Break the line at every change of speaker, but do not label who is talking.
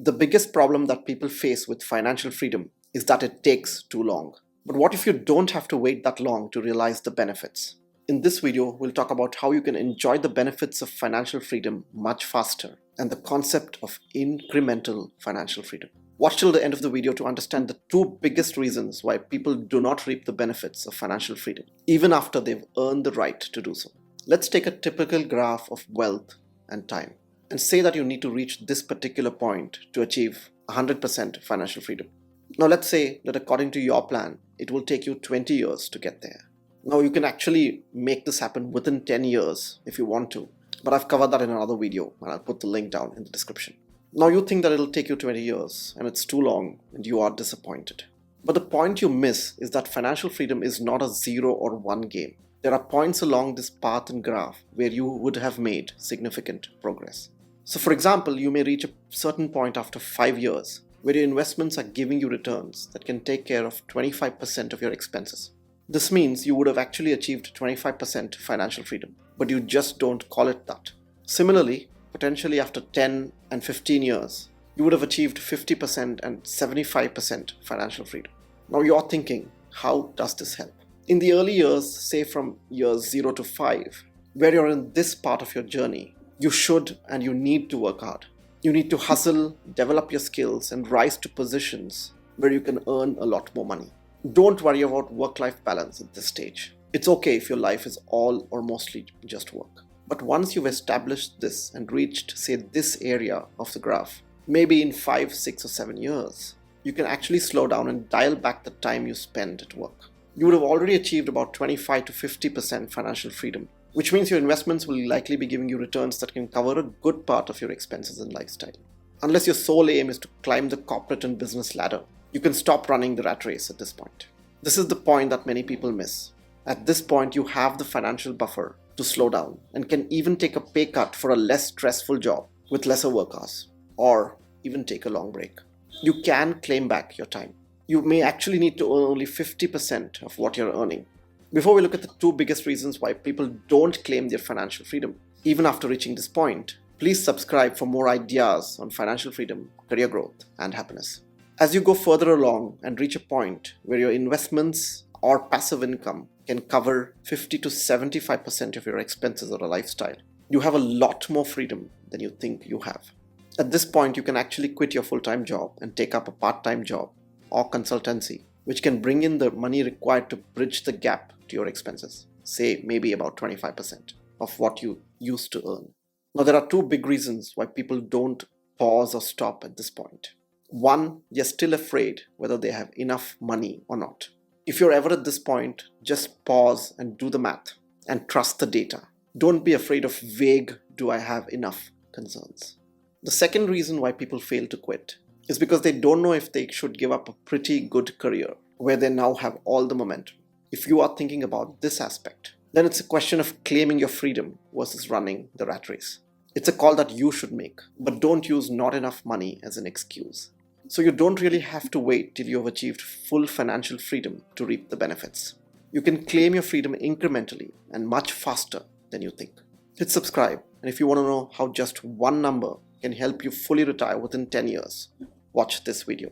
The biggest problem that people face with financial freedom is that it takes too long. But what if you don't have to wait that long to realize the benefits? In this video, we'll talk about how you can enjoy the benefits of financial freedom much faster and the concept of incremental financial freedom. Watch till the end of the video to understand the two biggest reasons why people do not reap the benefits of financial freedom, even after they've earned the right to do so. Let's take a typical graph of wealth and time, and say that you need to reach this particular point to achieve 100% financial freedom. Now let's say that according to your plan, it will take you 20 years to get there. Now you can actually make this happen within 10 years if you want to, but I've covered that in another video and I'll put the link down in the description. Now you think that it'll take you 20 years and it's too long and you are disappointed. But the point you miss is that financial freedom is not a 0 or 1 game. There are points along this path and graph where you would have made significant progress. So for example, you may reach a certain point after 5 years where your investments are giving you returns that can take care of 25% of your expenses. This means you would have actually achieved 25% financial freedom, but you just don't call it that. Similarly, potentially after 10 and 15 years, you would have achieved 50% and 75% financial freedom. Now you're thinking, how does this help? In the early years, say from years 0 to 5, where you're in this part of your journey, you should and you need to work hard. You need to hustle, develop your skills, and rise to positions where you can earn a lot more money. Don't worry about work-life balance at this stage. It's okay if your life is all or mostly just work. But once you've established this and reached, say, this area of the graph, maybe in 5, 6, or 7 years, you can actually slow down and dial back the time you spend at work. You would have already achieved about 25 to 50% financial freedom, which means your investments will likely be giving you returns that can cover a good part of your expenses and lifestyle. Unless your sole aim is to climb the corporate and business ladder, you can stop running the rat race at this point. This is the point that many people miss. At this point, you have the financial buffer to slow down and can even take a pay cut for a less stressful job with lesser work hours, or even take a long break. You can claim back your time. You may actually need to earn only 50% of what you're earning. Before we look at the two biggest reasons why people don't claim their financial freedom, even after reaching this point, please subscribe for more ideas on financial freedom, career growth, and happiness. As you go further along and reach a point where your investments or passive income can cover 50 to 75% of your expenses or a lifestyle, you have a lot more freedom than you think you have. At this point, you can actually quit your full-time job and take up a part-time job or consultancy, which can bring in the money required to bridge the gap to your expenses, say maybe about 25% of what you used to earn. Now, there are two big reasons why people don't pause or stop at this point. One, they're still afraid whether they have enough money or not. If you're ever at this point, just pause and do the math and trust the data. Don't be afraid of vague, do I have enough concerns. The second reason why people fail to quit is because they don't know if they should give up a pretty good career where they now have all the momentum. If you are thinking about this aspect, then it's a question of claiming your freedom versus running the rat race. It's a call that you should make, but don't use not enough money as an excuse. So you don't really have to wait till you've achieved full financial freedom to reap the benefits. You can claim your freedom incrementally and much faster than you think. Hit subscribe, and if you want to know how just one number can help you fully retire within 10 years, watch this video.